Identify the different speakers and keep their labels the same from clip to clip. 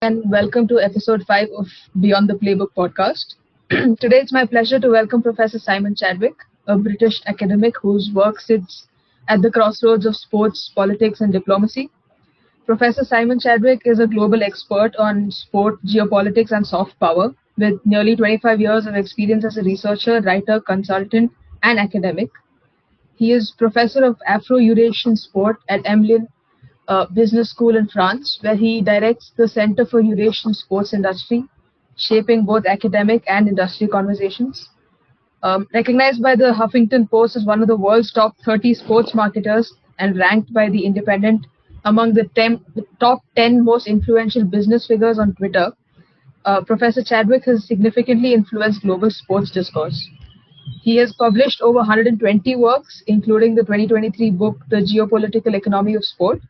Speaker 1: And welcome to episode 5 of Beyond the Playbook podcast. Today it's my pleasure to welcome Professor Simon Chadwick, a British academic whose work sits at the crossroads of sports, politics, and diplomacy. Professor Simon Chadwick is a global expert on sport, geopolitics, and soft power, with nearly 25 years of experience as a researcher, writer, consultant, and academic. He is professor of Afro-Eurasian sport at Emlyn Business School in France, where he directs the Center for Eurasian Sports Industry, shaping both academic and industry conversations. Recognized by the Huffington Post as one of the world's top 30 sports marketers and ranked by The Independent among the top 10 most influential business figures on Twitter, Professor Chadwick has significantly influenced global sports discourse. He has published over 120 works, including the 2023 book The Geopolitical Economy of Sport,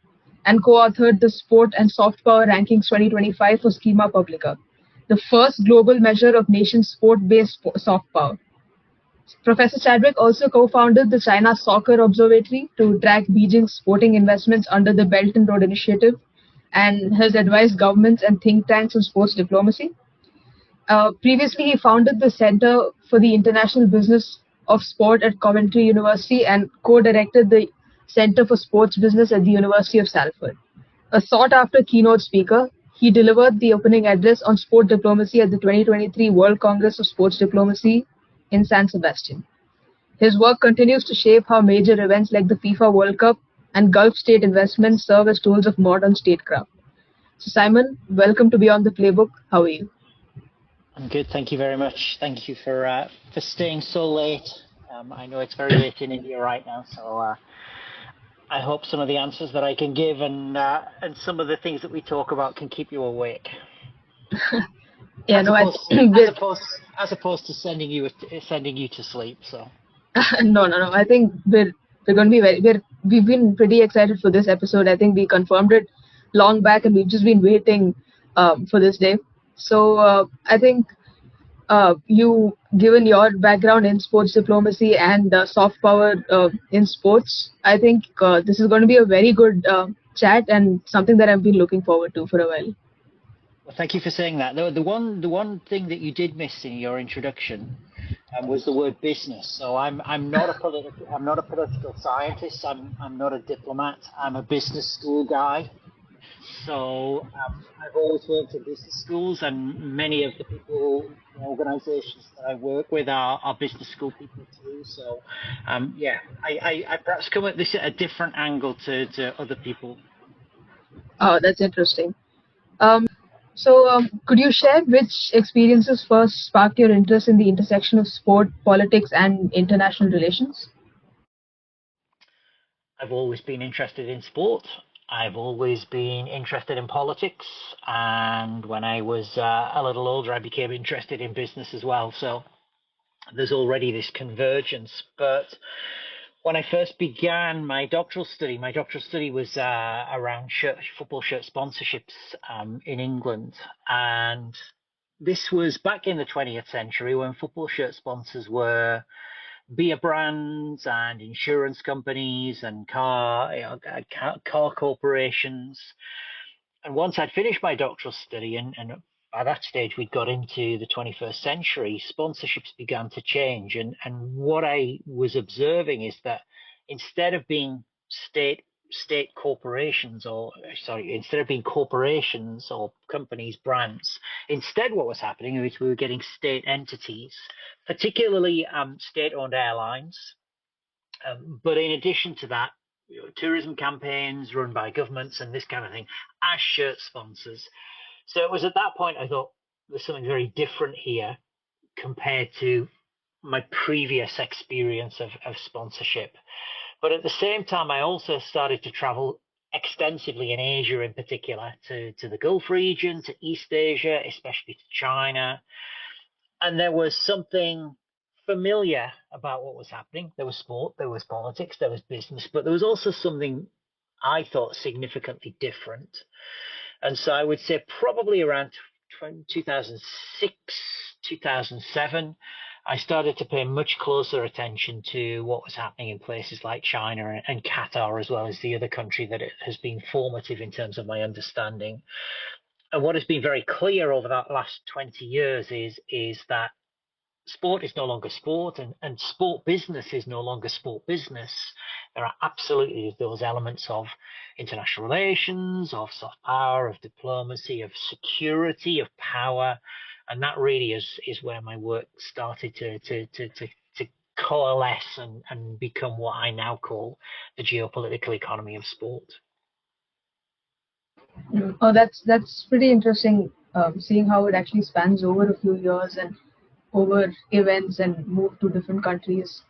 Speaker 1: and co-authored the Sport and Soft Power Rankings 2025 for Schema Publica, the first global measure of nation sport-based soft power. Professor Chadwick also co-founded the China Soccer Observatory to track Beijing's sporting investments under the Belt and Road Initiative, and has advised governments and think tanks on sports diplomacy. Previously, he founded the Center for the International Business of Sport at Coventry University and co-directed the Center for Sports Business at the University of Salford. A sought-after keynote speaker, he delivered the opening address on sport diplomacy at the 2023 World Congress of Sports Diplomacy in San Sebastian. His work continues to shape how major events like the FIFA World Cup and Gulf state investments serve as tools of modern statecraft. So, Simon, welcome to Beyond the Playbook. How are you?
Speaker 2: I'm good, thank you very much. Thank you for staying so late. I know it's very late in India right now, so I hope some of the answers that I can give and some of the things that we talk about can keep you awake.
Speaker 1: Yeah,
Speaker 2: as opposed to sending you to sleep. So
Speaker 1: no. I think we're going to be we've been pretty excited for this episode. I think we confirmed it long back, and we've just been waiting for this day. So I think you, given your background in sports diplomacy and soft power in sports, I think this is going to be a very good chat and something that I've been looking forward to for a while.
Speaker 2: Well, thank you for saying that. The one thing that you did miss in your introduction was the word business. So I'm not a political scientist. I'm not a diplomat. I'm a business school guy. So I've always worked at business schools, and many of the organizations that I work with are business school people too. So I perhaps come at this at a different angle to other people.
Speaker 1: Oh, that's interesting. So could you share which experiences first sparked your interest in the intersection of sport, politics, and international relations?
Speaker 2: I've always been interested in sport. I've always been interested in politics, and when I was a little older, I became interested in business as well. So there's already this convergence. But when I first began my doctoral study was around football shirt sponsorships in England, and this was back in the 20th century when football shirt sponsors were beer brands and insurance companies and car corporations. And once I'd finished my doctoral study, and by that stage we'd got into the 21st century, sponsorships began to change. And what I was observing is that instead of being corporations or companies, brands, instead what was happening is we were getting state entities, particularly state-owned airlines, but in addition to that, tourism campaigns run by governments and this kind of thing as shirt sponsors. So it was at that point I thought there's something very different here compared to my previous experience of sponsorship. But at the same time, I also started to travel extensively in Asia, in particular, to the Gulf region, to East Asia, especially to China. And there was something familiar about what was happening. There was sport, there was politics, there was business, but there was also something I thought significantly different. And so I would say probably around 2006, 2007, I started to pay much closer attention to what was happening in places like China and Qatar, as well as the other country that it has been formative in terms of my understanding. And what has been very clear over that last 20 years is that sport is no longer sport, and sport business is no longer sport business. There are absolutely those elements of international relations, of soft power, of diplomacy, of security, of power, and that really is where my work started to coalesce and become what I now call the geopolitical economy of sport.
Speaker 1: Oh, that's pretty interesting. Seeing how it actually spans over a few years and over events and move to different countries.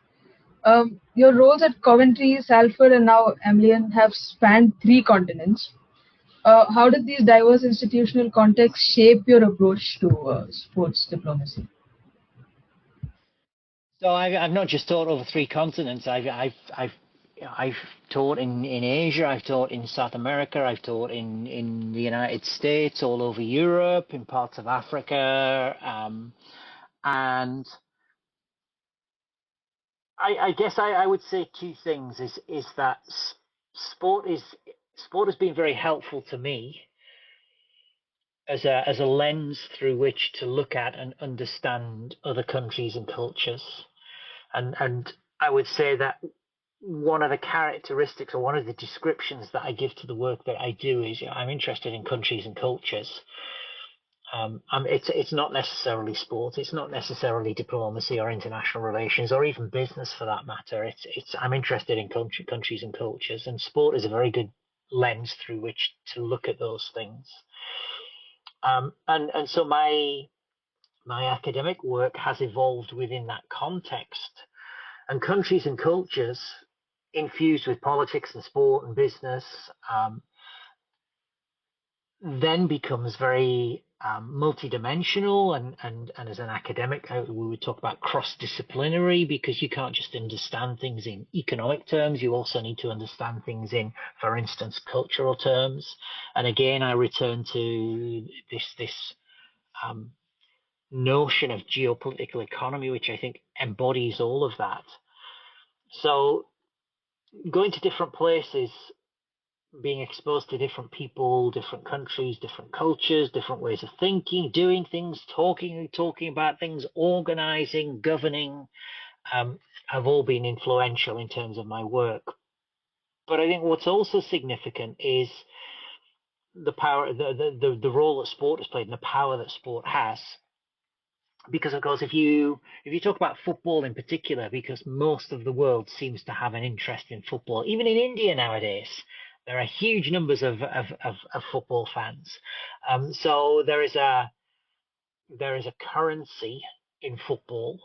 Speaker 1: Your roles at Coventry, Salford, and now Emlyn have spanned 3 continents. How did these diverse institutional contexts shape your approach to sports diplomacy?
Speaker 2: So I've not just taught over 3 continents. I've taught in Asia. I've taught in South America. I've taught in the United States, all over Europe, in parts of Africa, and I guess I would say 2 things. Is that sport has been very helpful to me as a lens through which to look at and understand other countries and cultures. And I would say that one of the characteristics or one of the descriptions that I give to the work that I do is I'm interested in countries and cultures. It's not necessarily sport, it's not necessarily diplomacy or international relations or even business for that matter. It's I'm interested in countries and cultures, and sport is a very good lens through which to look at those things. And so my academic work has evolved within that context, and countries and cultures infused with politics and sport and business then becomes very multidimensional, and as an academic we would talk about cross-disciplinary, because you can't just understand things in economic terms, you also need to understand things in, for instance, cultural terms. And again, I return to this notion of geopolitical economy, which I think embodies all of that. So going to different places, being exposed to different people, different countries, different cultures, different ways of thinking, doing things, talking about things, organizing, governing, have all been influential in terms of my work. But I think what's also significant is the power, the role that sport has played and the power that sport has. Because of course, if you talk about football in particular, because most of the world seems to have an interest in football, even in India nowadays, there are huge numbers of football fans. So there is a currency in football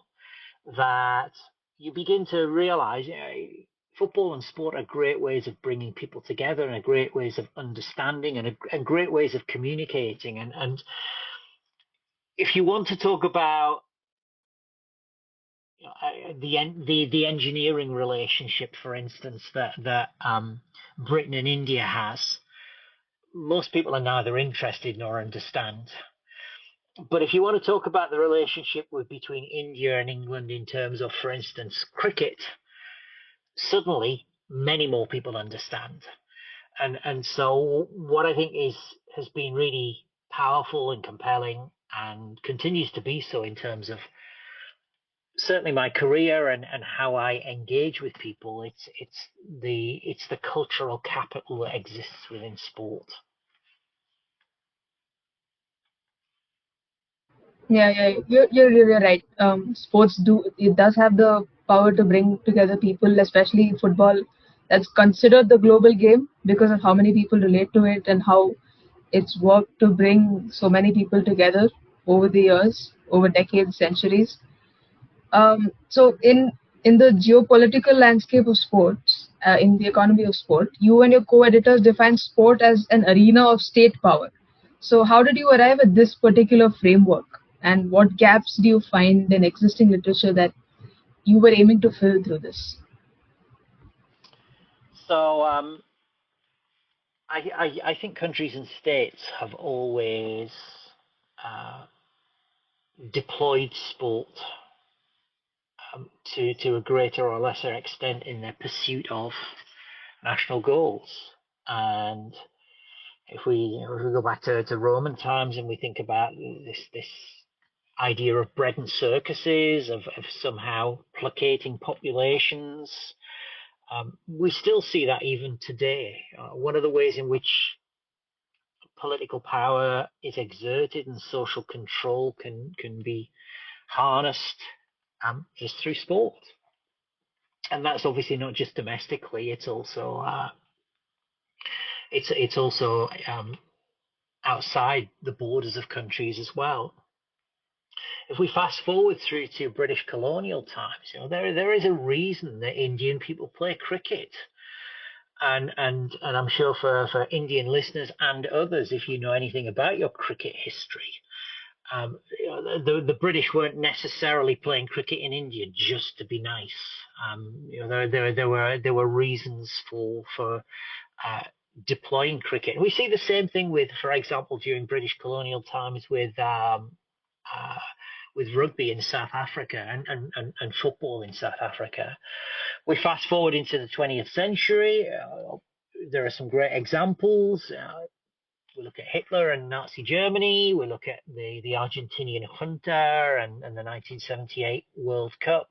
Speaker 2: that you begin to realize. Football and sport are great ways of bringing people together, and are great ways of understanding, and great ways of communicating. And if you want to talk about the engineering relationship, for instance, that Britain and India has, most people are neither interested nor understand. But if you want to talk about the relationship between India and England in terms of, for instance, cricket, suddenly many more people understand. And so what I think has been really powerful and compelling, and continues to be so in terms of certainly my career and how I engage with people, it's the cultural capital that exists within sport.
Speaker 1: Yeah, you're right. Sports does have the power to bring together people, especially football. That's considered the global game because of how many people relate to it and how it's worked to bring so many people together over the years, over decades, centuries. So in the geopolitical landscape of sports, in the economy of sport, you and your co-editors define sport as an arena of state power. So how did you arrive at this particular framework, and what gaps do you find in existing literature that you were aiming to fill through this?
Speaker 2: So I think countries and states have always uh, deployed sport to a greater or lesser extent in their pursuit of national goals. And if we go back to Roman times and we think about this idea of bread and circuses, of somehow placating populations, we still see that even today. One of the ways in which political power is exerted and social control can be harnessed is through sport, and that's obviously not just domestically. It's also outside the borders of countries as well. If we fast forward through to British colonial times, there is a reason that Indian people play cricket. And I'm sure for Indian listeners and others, if you know anything about your cricket history, the British weren't necessarily playing cricket in India just to be nice. There were reasons for deploying cricket. We see the same thing with, for example, during British colonial times with rugby in South Africa and football in South Africa. We fast forward into the 20th century. There are some great examples. We look at Hitler and Nazi Germany. We look at the Argentinian junta and the 1978 World Cup.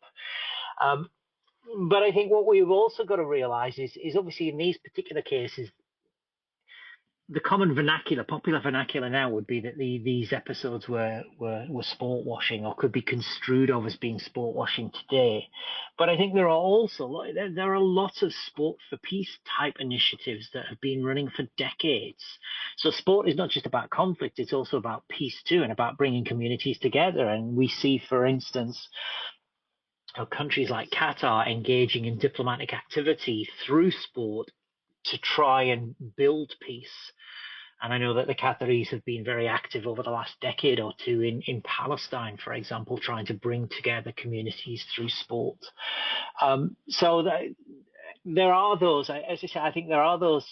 Speaker 2: But I think what we've also got to realize is obviously in these particular cases, the common vernacular, popular vernacular now would be that these episodes were sport washing, or could be construed of as being sport washing today. But I think there are lots of sport for peace type initiatives that have been running for decades. So sport is not just about conflict; it's also about peace too, and about bringing communities together. And we see, for instance, countries like Qatar engaging in diplomatic activity through sport to try and build peace. And I know that the Qataris have been very active over the last decade or two in Palestine, for example, trying to bring together communities through sport. There are those, as I say, I think there are those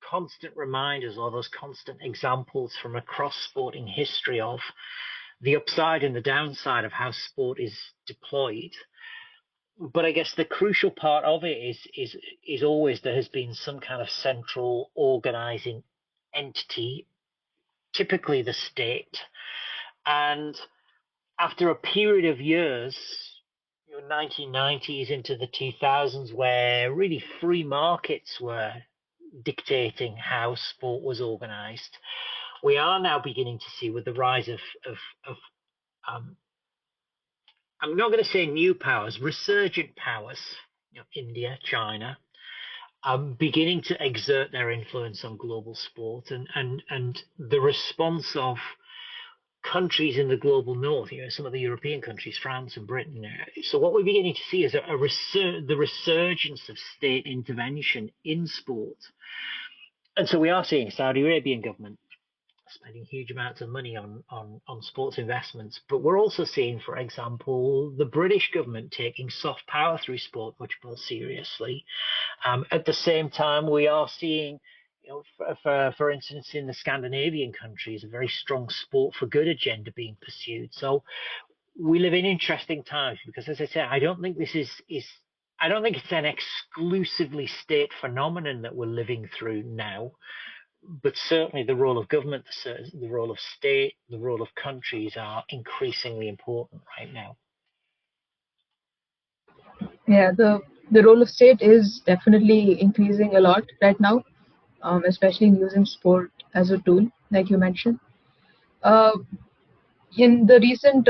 Speaker 2: constant reminders or those constant examples from across sporting history of the upside and the downside of how sport is deployed. But I guess the crucial part of it is always there has been some kind of central organizing entity, typically the state. And after a period of years, 1990s into the 2000s, where really free markets were dictating how sport was organized, we are now beginning to see, with the rise of I'm not going to say new powers, resurgent powers, India, China, beginning to exert their influence on global sport, and the response of countries in the global north, some of the European countries, France and Britain. So what we're beginning to see is the resurgence of state intervention in sport. And so we are seeing Saudi Arabian government spending huge amounts of money on sports investments. But we're also seeing, for example, the British government taking soft power through sport much more seriously. At the same time, we are seeing, for instance, in the Scandinavian countries, a very strong sport for good agenda being pursued. So we live in interesting times because, as I say, I don't think this I don't think it's an exclusively state phenomenon that we're living through now. But certainly the role of government, the role of state, the role of countries are increasingly important right now.
Speaker 1: Yeah, the role of state is definitely increasing a lot right now, especially in using sport as a tool, like you mentioned. In the recent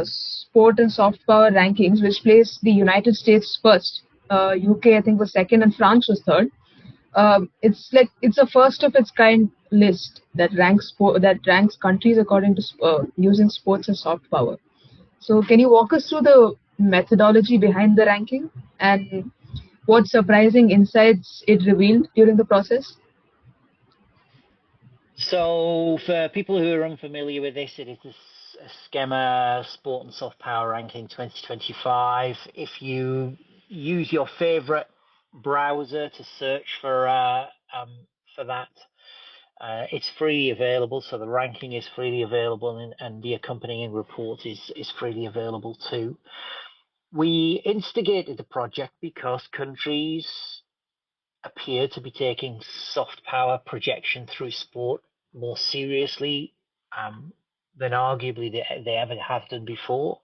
Speaker 1: sport and soft power rankings, which placed the United States first, UK I think was second, and France was third. It's a first of its kind list that ranks countries according to using sports and soft power. So can you walk us through the methodology behind the ranking and what surprising insights it revealed during the process?
Speaker 2: So for people who are unfamiliar with this, it is a schema Sport and Soft Power Ranking 2025. If you use your favorite browser to search for that, it's freely available. So the ranking is freely available, and the accompanying report is freely available too. We instigated the project because countries appear to be taking soft power projection through sport more seriously than arguably they ever have done before.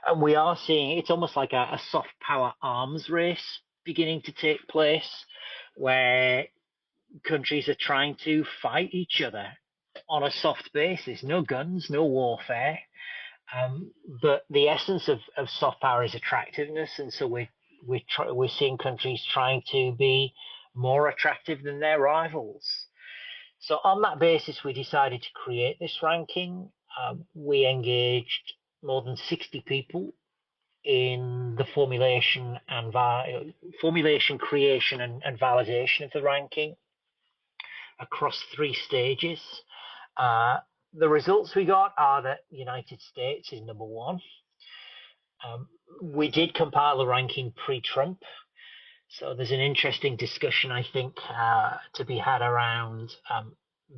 Speaker 2: And we are seeing it's almost like a soft power arms race beginning to take place, where countries are trying to fight each other on a soft basis. No guns, no warfare. But the essence of soft power is attractiveness, and so we're seeing countries trying to be more attractive than their rivals. So on that basis, we decided to create this ranking. We engaged more than 60 people in the formulation, creation, and validation of the ranking across 3 stages. The results we got are that the United States is number 1. We did compile the ranking pre-Trump, so there's an interesting discussion, I think, to be had around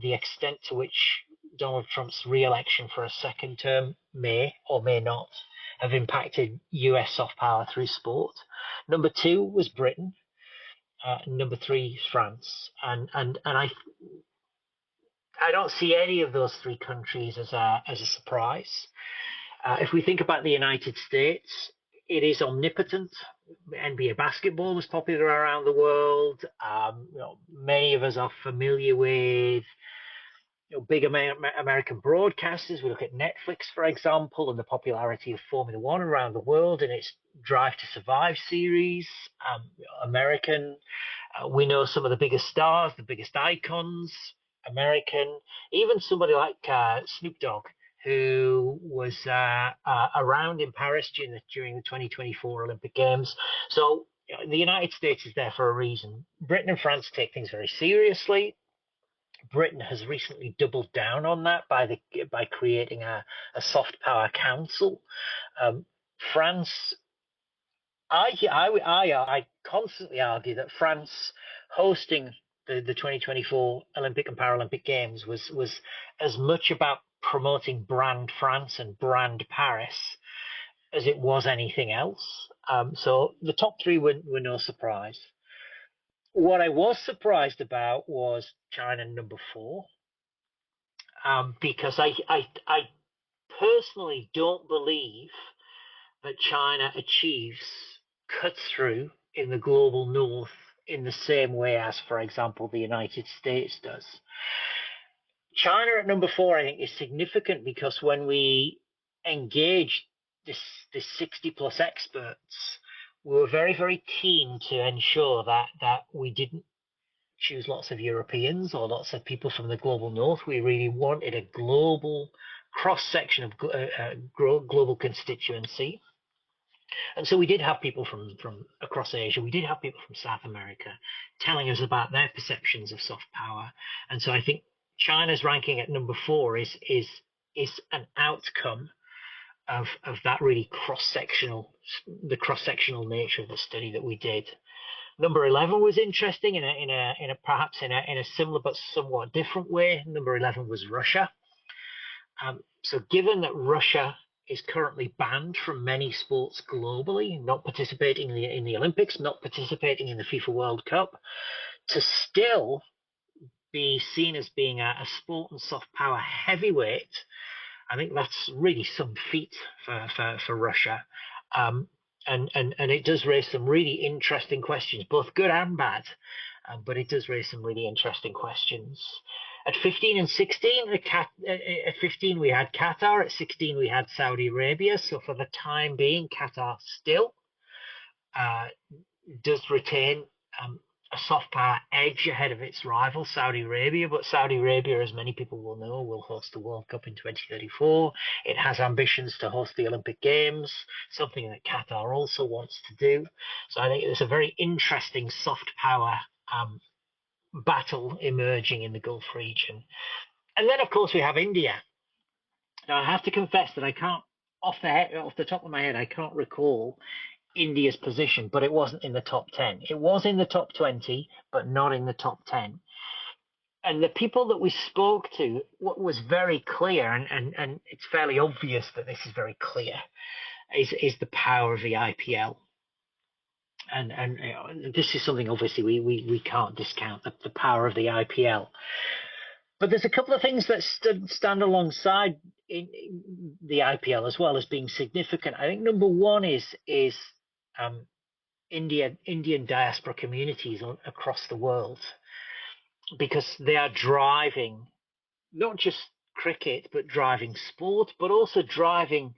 Speaker 2: the extent to which Donald Trump's re-election for a second term may or may not have impacted US soft power through sport. Number 2 was Britain. Number 3 is France, and I don't see any of those 3 countries as a surprise. If we think about the United States, it is omnipotent. NBA basketball was popular around the world. Many of us are familiar with big American broadcasters. We look at Netflix, for example, and the popularity of Formula One around the world and its Drive to Survive series. American. We know some of the biggest stars, the biggest icons. American. Even somebody like Snoop Dogg, who was around in Paris during the 2024 Olympic Games. So the United States is there for a reason. Britain and France take things very seriously. Britain has recently doubled down on that by creating a soft power council. France, I constantly argue that France hosting the 2024 Olympic and Paralympic Games was as much about promoting brand France and brand Paris as it was anything else. So the top 3 were no surprise. What I was surprised about was China number 4, because I personally don't believe that China achieves cut through in the global north in the same way as, for example, the United States does. China at number 4, I think, is significant because when we engaged this 60 plus experts, we were very, very keen to ensure that we didn't choose lots of Europeans or lots of people from the global north. We really wanted a global cross-section of global constituency. And so we did have people from across Asia. We did have people from South America telling us about their perceptions of soft power. And so I think China's ranking at number 4 is an outcome of that really cross-sectional nature of the study that we did. Number 11 was interesting in a similar but somewhat different way. Number 11 was Russia. So given that Russia is currently banned from many sports globally, not participating in the Olympics, not participating in the FIFA World Cup, to still be seen as being a sport and soft power heavyweight, I think that's really some feat for Russia. And it does raise some really interesting questions, both good and bad. But it does raise some really interesting questions. At 15 and 16, at 15 we had Qatar, at 16 we had Saudi Arabia. So for the time being, Qatar still does retain a soft power edge ahead of its rival, Saudi Arabia. But Saudi Arabia, as many people will know, will host the World Cup in 2034. It has ambitions to host the Olympic Games, something that Qatar also wants to do. So I think it's a very interesting soft power battle emerging in the Gulf region. And then, of course, we have India. Now, I have to confess that I can't, off the top of my head, I can't recall India's position, but it wasn't in the top 10. It was in the top 20, but not in the top 10. And the people that we spoke to, what was very clear, and it's fairly obvious that this is very clear, is the power of the IPL. And this is something obviously we can't discount, the power of the IPL. But there's a couple of things that stand alongside in the IPL as well as being significant. I think number one is Indian diaspora communities across the world, because they are driving not just cricket, but driving sport, but also driving,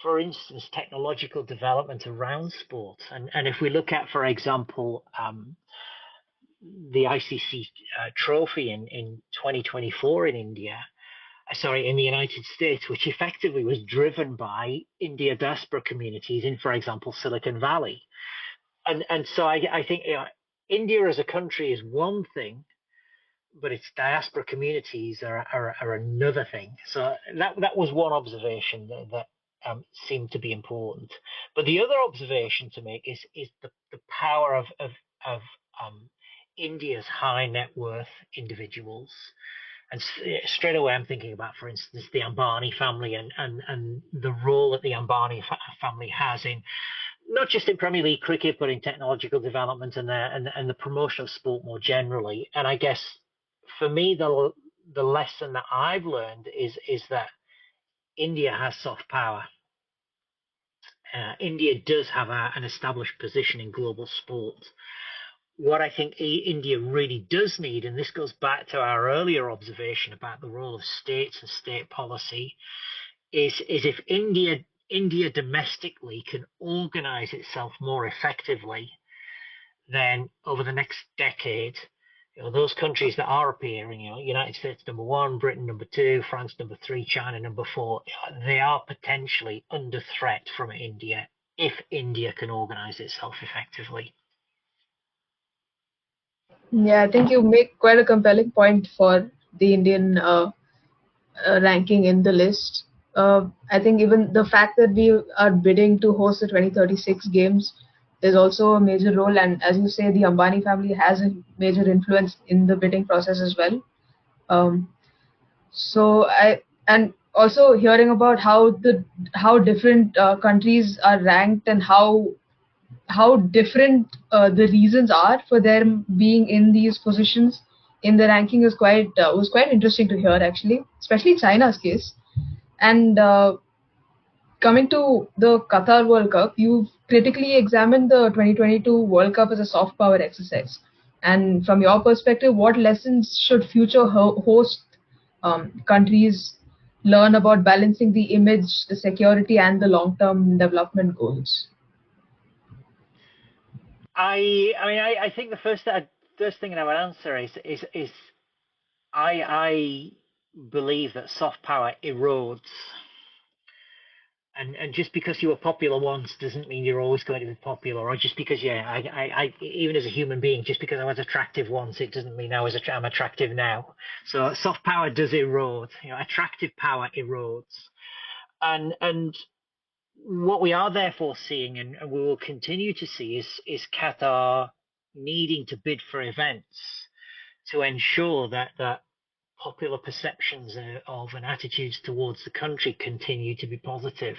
Speaker 2: for instance, technological development around sport. And if we look at, for example, the ICC trophy in 2024 in India, in the United States, which effectively was driven by India diaspora communities in, for example, Silicon Valley. And so I think India as a country is one thing, but its diaspora communities are another thing. So that was one observation that seemed to be important. But the other observation to make is the power of India's high net worth individuals. And straight away, I'm thinking about, for instance, the Ambani family and the role that the Ambani family has in not just in Premier League cricket, but in technological development and the promotion of sport more generally. And I guess for me, the lesson that I've learned is that India has soft power. India does have an established position in global sport. What I think India really does need, and this goes back to our earlier observation about the role of states and state policy, is if India domestically can organize itself more effectively, then over the next decade, those countries that are appearing, United States number one, Britain number two, France number three, China number four, they are potentially under threat from India if India can organize itself effectively.
Speaker 1: Yeah, I think you make quite a compelling point for the Indian ranking in the list. I think even the fact that we are bidding to host the 2036 games is also a major role. And as you say, the Ambani family has a major influence in the bidding process as well. Um, and also hearing about how different countries are ranked and how different the reasons are for them being in these positions in the ranking is was quite interesting to hear, actually, especially China's case. And coming to the Qatar World Cup, you've critically examined the 2022 World Cup as a soft power exercise. And from your perspective, what lessons should future host countries learn about balancing the image, the security, and the long-term development goals?
Speaker 2: I think the first thing I would answer is I believe that soft power erodes, and just because you were popular once doesn't mean you're always going to be popular, or just because I even as a human being, just because I was attractive once, it doesn't mean I'm attractive now. So soft power does erode. Attractive power erodes, and what we are therefore seeing, and we will continue to see, is Qatar needing to bid for events to ensure that popular perceptions of and attitudes towards the country continue to be positive.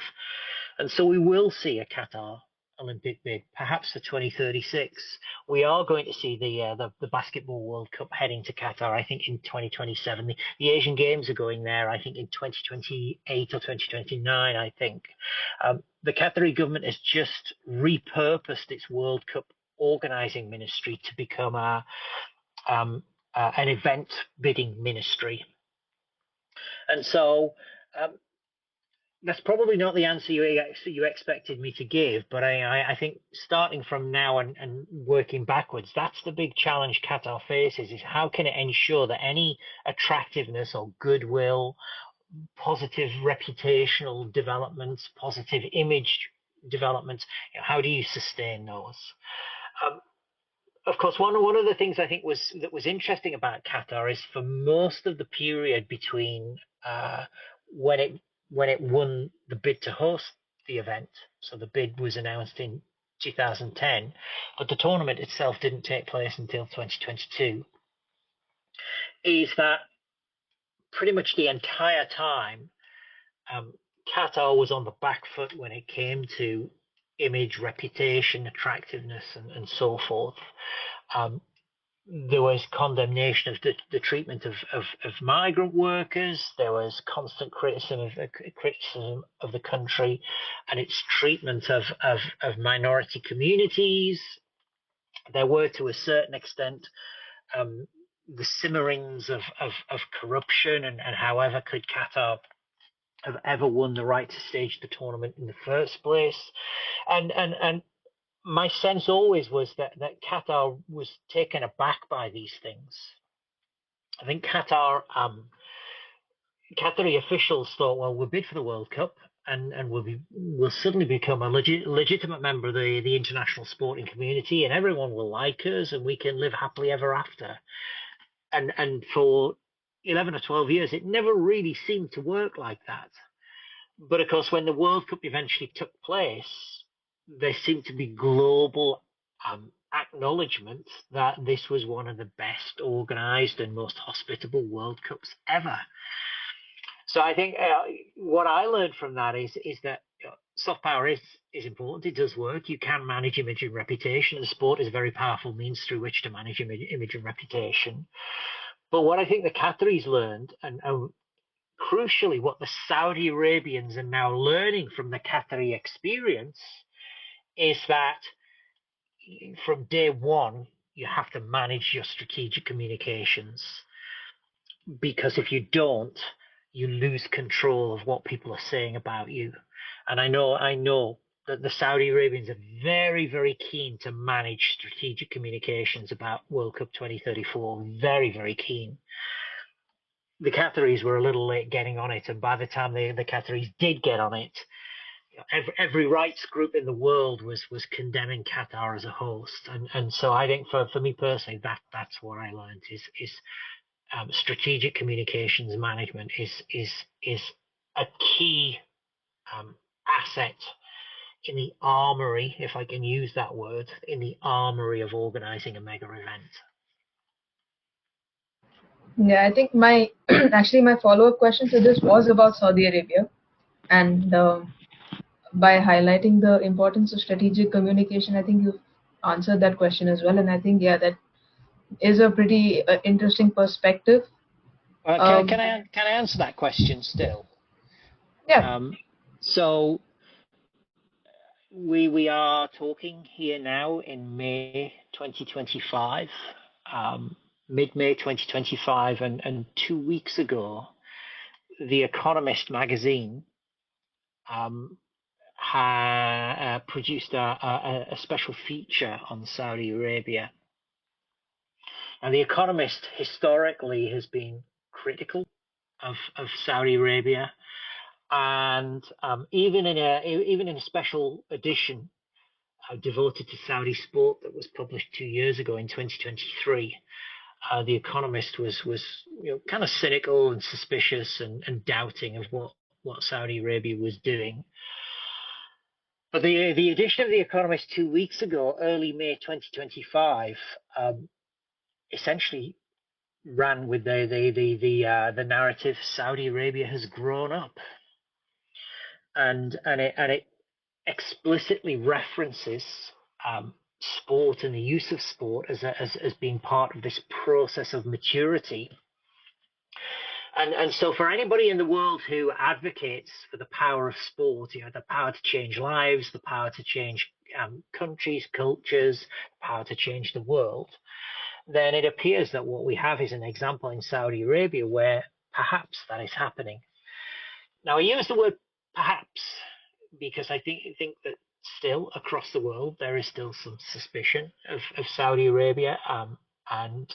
Speaker 2: And so we will see a Qatar Olympic bid, perhaps for 2036. We are going to see the Basketball World Cup heading to Qatar, I think, in 2027. The Asian Games are going there, I think, in 2028 or 2029, I think. The Qatari government has just repurposed its World Cup organizing ministry to become an event bidding ministry. And so that's probably not the answer you expected me to give, but I think starting from now and working backwards, that's the big challenge Qatar faces, is how can it ensure that any attractiveness or goodwill, positive reputational developments, positive image developments, how do you sustain those? Of course, one of the things I think was interesting about Qatar is for most of the period between when it won the bid to host the event, so the bid was announced in 2010, but the tournament itself didn't take place until 2022, is that pretty much the entire time Qatar was on the back foot when it came to image, reputation, attractiveness, and so forth. There was condemnation of the treatment of migrant workers. There was constant criticism of the country and its treatment of minority communities. There were, to a certain extent, the simmerings of corruption, and however could Qatar have ever won the right to stage the tournament in the first place. And my sense always was that Qatar was taken aback by these things. I think Qatari officials thought, well, we'll bid for the World Cup, and we'll suddenly become a legitimate member of the international sporting community, and everyone will like us, and we can live happily ever after. And for 11 or 12 years, it never really seemed to work like that. But of course, when the World Cup eventually took place, there seemed to be global acknowledgement that this was one of the best organized and most hospitable World Cups ever. So I think what I learned from that is that soft power is important. It does work. You can manage image and reputation. The sport is a very powerful means through which to manage image and reputation. But what I think the Qataris learned, and crucially what the Saudi Arabians are now learning from the Qatari experience, is that from day one, you have to manage your strategic communications. Because if you don't, you lose control of what people are saying about you. And I know that the Saudi Arabians are very, very keen to manage strategic communications about World Cup 2034. Very, very keen. The Qataris were a little late getting on it, and by the time the Qataris did get on it, every rights group in the world was condemning Qatar as a host, and so I think for me personally, that's what I learned is strategic communications management is a key asset in the armory, if I can use that word, in the armory of organizing a mega event.
Speaker 1: Yeah, I think my actually my follow-up question to this was about Saudi Arabia, and by highlighting the importance of strategic communication, I think you've answered that question as well. And I think, yeah, that is a pretty interesting perspective.
Speaker 2: Can I answer that question still?
Speaker 1: Yeah.
Speaker 2: So we are talking here now in May 2025, mid-May 2025, and 2 weeks ago, The Economist magazine produced a special feature on Saudi Arabia. And The Economist historically has been critical of Saudi Arabia, and even in a special edition devoted to Saudi sport that was published 2 years ago in 2023, The Economist was kind of cynical and suspicious and doubting of what Saudi Arabia was doing. But the edition of The Economist 2 weeks ago, early May 2025, essentially ran with the narrative Saudi Arabia has grown up, and it explicitly references sport and the use of sport as being part of this process of maturity. And so for anybody in the world who advocates for the power of sport, the power to change lives, the power to change countries, cultures, the power to change the world, then it appears that what we have is an example in Saudi Arabia where perhaps that is happening. Now, I use the word perhaps because I think that still across the world there is still some suspicion of Saudi Arabia, and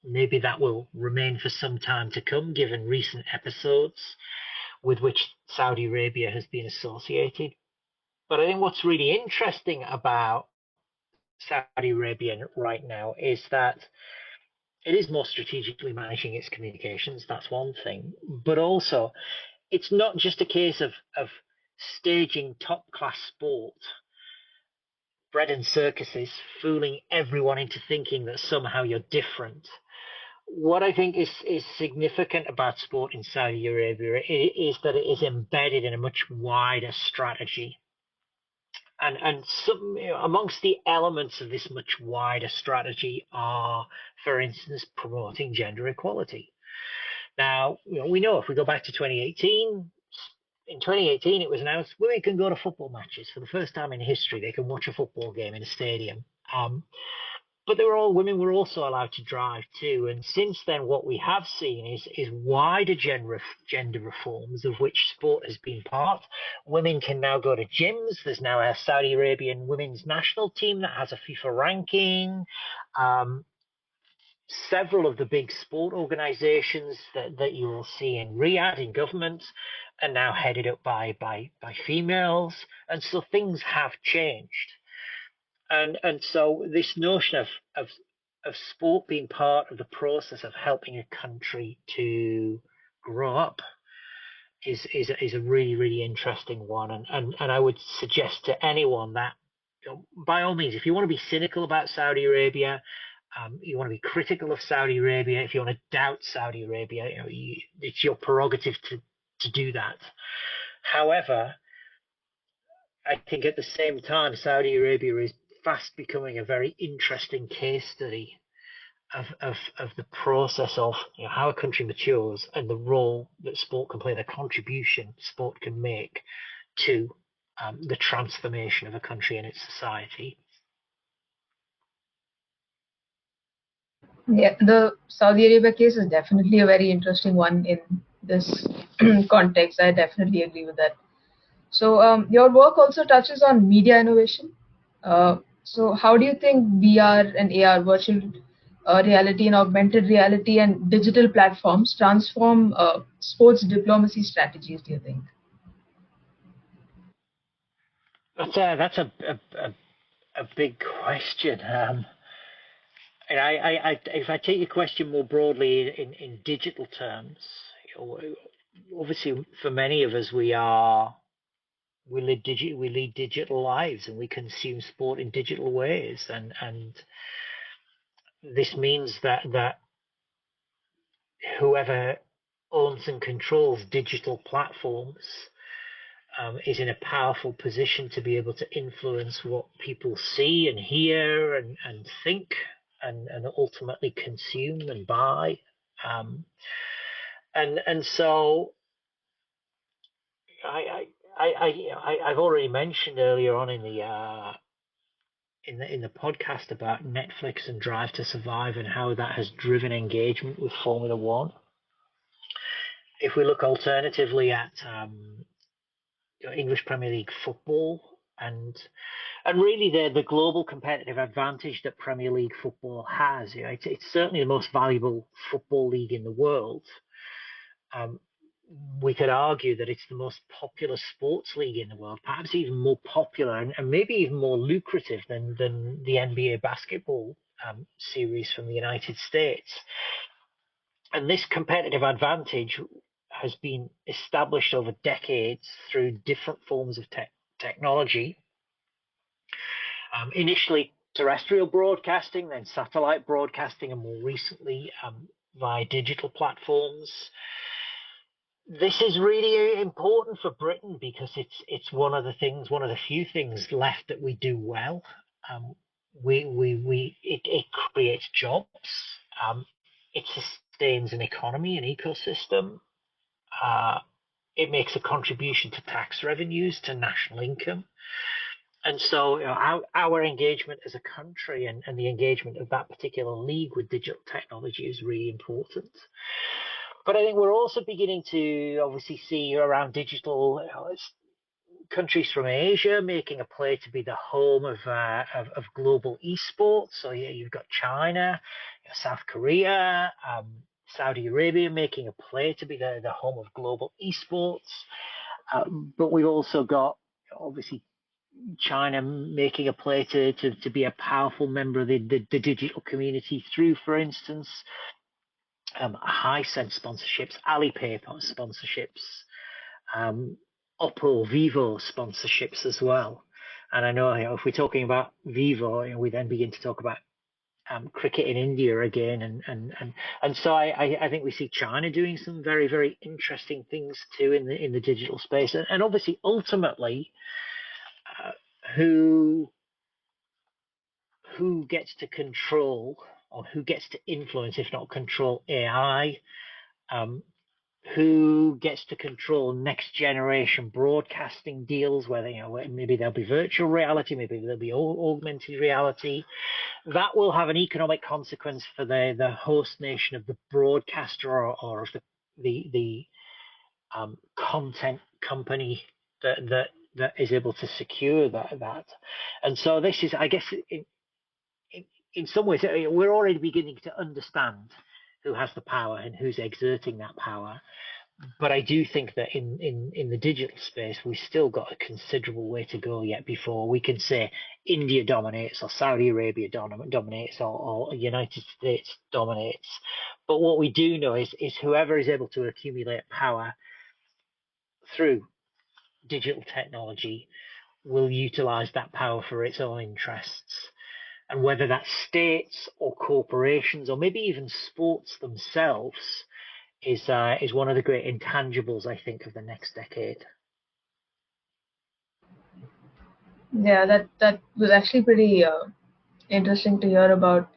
Speaker 2: maybe that will remain for some time to come, given recent episodes with which Saudi Arabia has been associated. But I think what's really interesting about Saudi Arabia right now is that it is more strategically managing its communications. That's one thing. But also, it's not just a case of staging top-class sport, bread and circuses, fooling everyone into thinking that somehow you're different. What I think is significant about sport in Saudi Arabia is that it is embedded in a much wider strategy. And some, amongst the elements of this much wider strategy are, for instance, promoting gender equality. Now, we know if we go back to 2018, in 2018 it was announced women can go to football matches for the first time in history. They can watch a football game in a stadium. But women were also allowed to drive too. And since then, what we have seen is wider gender reforms, of which sport has been part. Women can now go to gyms. There's now a Saudi Arabian women's national team that has a FIFA ranking. Several of the big sport organizations that you will see in Riyadh, in government, are now headed up by females. And so things have changed. And so this notion of sport being part of the process of helping a country to grow up is a really, really interesting one. And I would suggest to anyone that, by all means, if you want to be cynical about Saudi Arabia, you want to be critical of Saudi Arabia, if you want to doubt Saudi Arabia, it's your prerogative to do that. However, I think at the same time, Saudi Arabia is fast becoming a very interesting case study of the process of how a country matures and the role that sport can play, the contribution sport can make to the transformation of a country and its society.
Speaker 1: Yeah, the Saudi Arabia case is definitely a very interesting one in this context. I definitely agree with that. So your work also touches on media innovation. So how do you think VR and AR, virtual reality and augmented reality and digital platforms transform sports diplomacy strategies, do you think?
Speaker 2: That's a big question. And if I take your question more broadly in digital terms, obviously for many of us, we lead digital lives and we consume sport in digital ways, and this means that whoever owns and controls digital platforms is in a powerful position to be able to influence what people see and hear and think and ultimately consume and buy. And so I've already mentioned earlier on in the podcast about Netflix and Drive to Survive and how that has driven engagement with Formula One. If we look alternatively at English Premier League football and really the global competitive advantage that Premier League football has, it's certainly the most valuable football league in the world. We could argue that it's the most popular sports league in the world, perhaps even more popular and maybe even more lucrative than the NBA basketball series from the United States. And this competitive advantage has been established over decades through different forms of technology. Initially terrestrial broadcasting, then satellite broadcasting, and more recently via digital platforms. This is really important for Britain because it's one of the few things left that we do well. It creates jobs. It sustains an economy, an ecosystem. It makes a contribution to tax revenues, to national income. And so our engagement as a country and the engagement of that particular league with digital technology is really important. But I think we're also beginning to obviously see around digital countries from Asia making a play to be the home of global esports. So you've got China, South Korea, Saudi Arabia making a play to be the home of global esports. But we've also got obviously China making a play to be a powerful member of the digital community through, for instance, Hisense sponsorships, Alipay sponsorships, Oppo, Vivo sponsorships as well. And I know, if we're talking about Vivo, we then begin to talk about cricket in India again, and so I think we see China doing some very, very interesting things too in the digital space, and obviously ultimately who gets to control or who gets to influence, if not control, AI, um, who gets to control next generation broadcasting deals, whether maybe there'll be virtual reality, maybe there'll be augmented reality. That will have an economic consequence for the host nation of the broadcaster or of the content company that is able to secure that. And so this is, I guess, in some ways, we're already beginning to understand who has the power and who's exerting that power. But I do think that in the digital space, we've still got a considerable way to go yet before we can say India dominates or Saudi Arabia dominates or United States dominates. But what we do know is whoever is able to accumulate power through digital technology will utilize that power for its own interests. And whether that's states or corporations or maybe even sports themselves is one of the great intangibles, I think, of the next decade.
Speaker 1: Yeah, that was actually pretty interesting to hear about.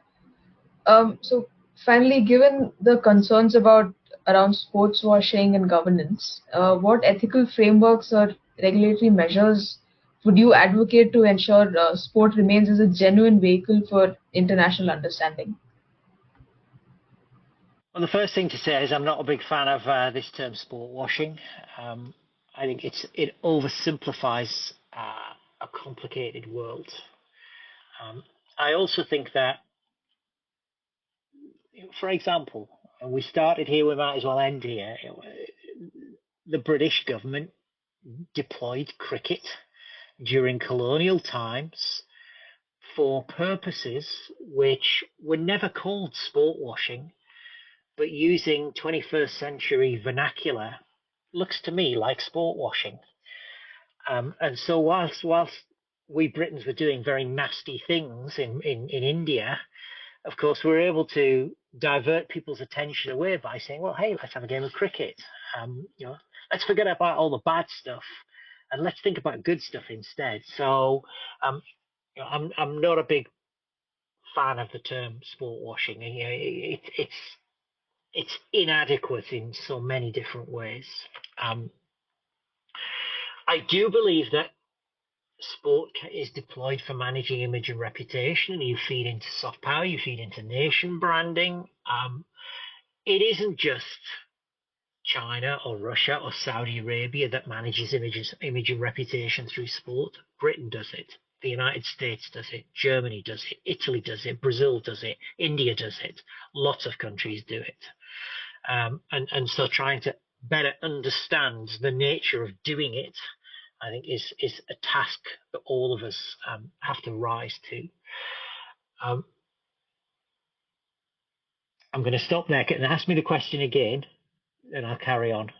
Speaker 1: So finally, given the concerns around sports washing and governance, what ethical frameworks or regulatory measures would you advocate to ensure sport remains as a genuine vehicle for international understanding?
Speaker 2: Well, the first thing to say is I'm not a big fan of this term sport washing. I think it oversimplifies a complicated world. I also think that, for example, and we started here, we might as well end here. The British government deployed cricket during colonial times for purposes which were never called sport washing, but using 21st century vernacular looks to me like sport washing. And so whilst we Britons were doing very nasty things in India, of course, we were able to divert people's attention away by saying, well, hey, let's have a game of cricket. Let's forget about all the bad stuff and let's think about good stuff instead. So I'm not a big fan of the term sport washing. It's inadequate in so many different ways. I do believe that sport is deployed for managing image and reputation, and you feed into soft power, you feed into nation branding. It isn't just China or Russia or Saudi Arabia that manages image and reputation through sport. Britain does it. The United States does it. Germany does it. Italy does it. Brazil does it. India does it. Lots of countries do it. And so trying to better understand the nature of doing it, I think, is a task that all of us have to rise to. I'm going to stop there and ask me the question again, and I'll carry on.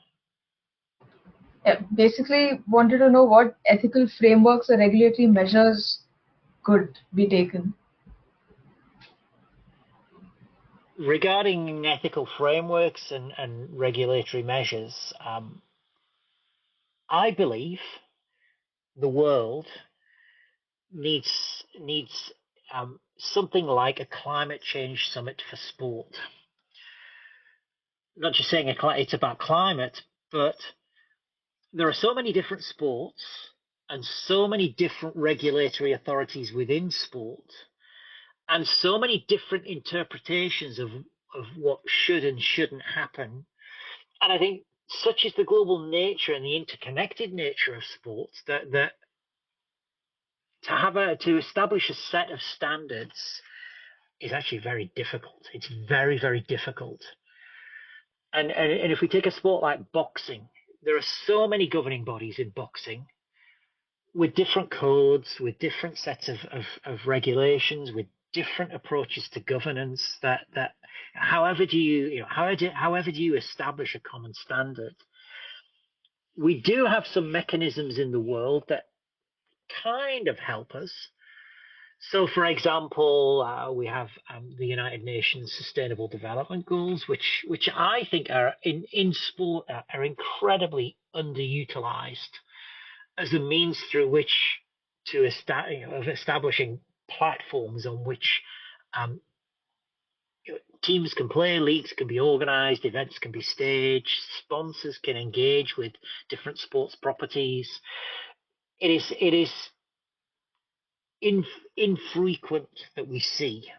Speaker 1: Yeah, basically, wanted to know what ethical frameworks or regulatory measures could be taken.
Speaker 2: Regarding ethical frameworks and regulatory measures, I believe the world needs something like a climate change summit for sport. Not just saying it's about climate, but there are so many different sports and so many different regulatory authorities within sport and so many different interpretations of what should and shouldn't happen. And I think such is the global nature and the interconnected nature of sports that to establish a set of standards is actually very difficult. It's very, very difficult. And if we take a sport like boxing, there are so many governing bodies in boxing with different codes, with different sets of regulations, with different approaches to governance. That however do you establish a common standard? We do have some mechanisms in the world that kind of help us. So, for example, we have the United Nations Sustainable Development Goals, which I think are in sport are incredibly underutilized as a means through which of establishing platforms on which teams can play, leagues can be organised, events can be staged, sponsors can engage with different sports properties. It is infrequent that we see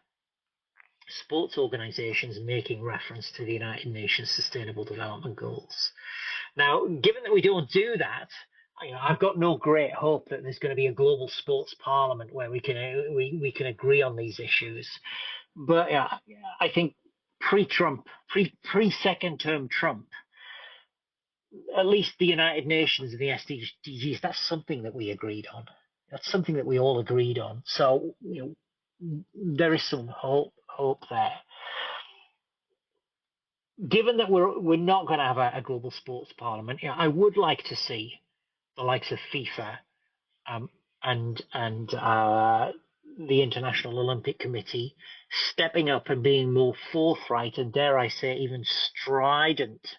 Speaker 2: sports organisations making reference to the United Nations Sustainable Development Goals. Now, given that we don't do that, I've got no great hope that there's going to be a global sports parliament where we can agree on these issues. But I think pre-Trump, pre-second term Trump, at least the United Nations and the SDGs, that's something that we agreed on. That's something that we all agreed on. So there is some hope there. Given that we're not going to have a global sports parliament, I would like to see the likes of FIFA and the International Olympic Committee stepping up and being more forthright and, dare I say, even strident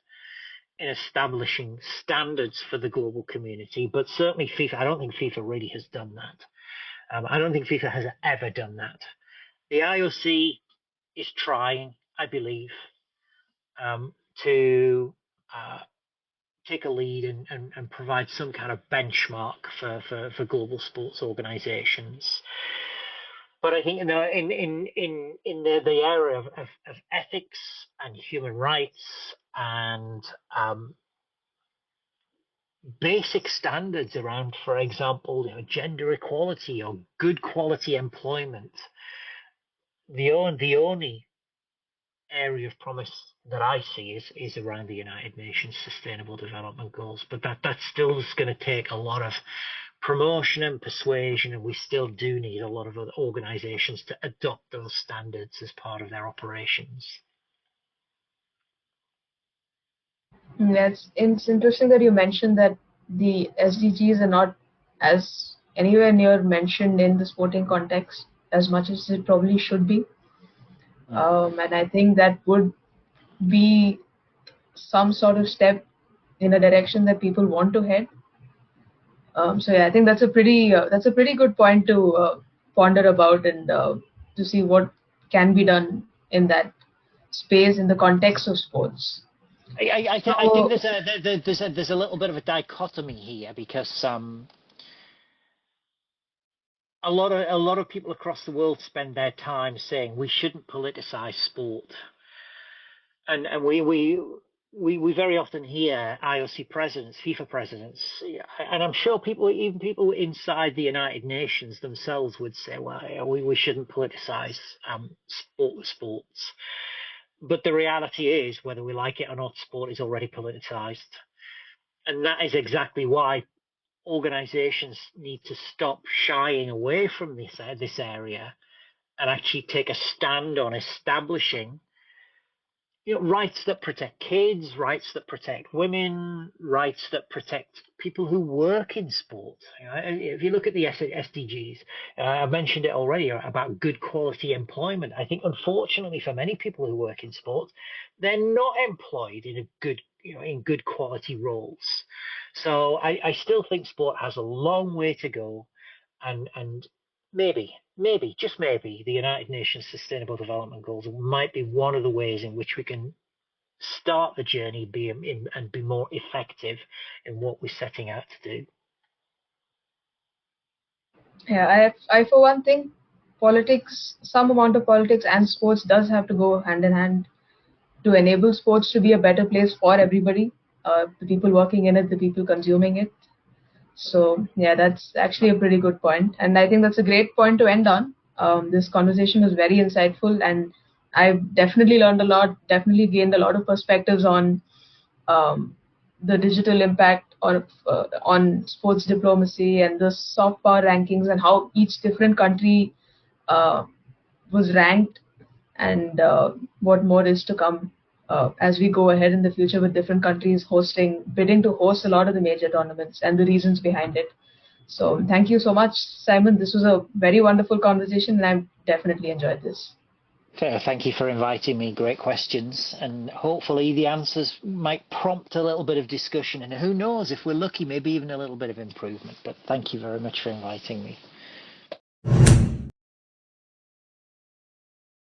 Speaker 2: in establishing standards for the global community. But certainly FIFA, I don't think FIFA really has done that. I don't think FIFA has ever done that. The IOC is trying, I believe, to take a lead and provide some kind of benchmark for global sports organizations. But I think in the area of ethics and human rights and basic standards around, for example, gender equality or good quality employment, the only area of promise that I see is around the United Nations Sustainable Development Goals. But that's still is going to take a lot of promotion and persuasion, and we still do need a lot of other organizations to adopt those standards as part of their operations.
Speaker 1: It's interesting that you mentioned that the SDGs are not as anywhere near mentioned in the sporting context as much as it probably should be. And I think that would be some sort of step in a direction that people want to head. So yeah, I think that's a pretty good point to ponder about and to see what can be done in that space in the context of sports.
Speaker 2: I think there's a little bit of a dichotomy here because a lot of people across the world spend their time saying we shouldn't politicize sport, and we very often hear IOC presidents, FIFA presidents, and I'm sure even people inside the United Nations themselves would say, well, we shouldn't politicize sports. But the reality is, whether we like it or not, sport is already politicized, and that is exactly why organizations need to stop shying away from this area and actually take a stand on establishing rights that protect kids, rights that protect women, rights that protect people who work in sport. If you look at the SDGs, I mentioned it already about good quality employment. I think, unfortunately, for many people who work in sport, they're not employed in good quality roles. So I still think sport has a long way to go, and maybe, just maybe, the United Nations Sustainable Development Goals might be one of the ways in which we can start the journey and be more effective in what we're setting out to do.
Speaker 1: Yeah, I for one think politics, some amount of politics and sports does have to go hand in hand to enable sports to be a better place for everybody, the people working in it, the people consuming it. So yeah, that's actually a pretty good point, and I think that's a great point to end on. This conversation was very insightful, and I've definitely learned a lot, definitely gained a lot of perspectives on the digital impact on sports diplomacy and the soft power rankings and how each different country was ranked, and what more is to come as we go ahead in the future with different countries bidding to host a lot of the major tournaments and the reasons behind it. So thank you so much, Simon. This was a very wonderful conversation, and I've definitely enjoyed this.
Speaker 2: Thank you for inviting me. Great questions. And hopefully the answers might prompt a little bit of discussion. And who knows, if we're lucky, maybe even a little bit of improvement. But thank you very much for inviting me.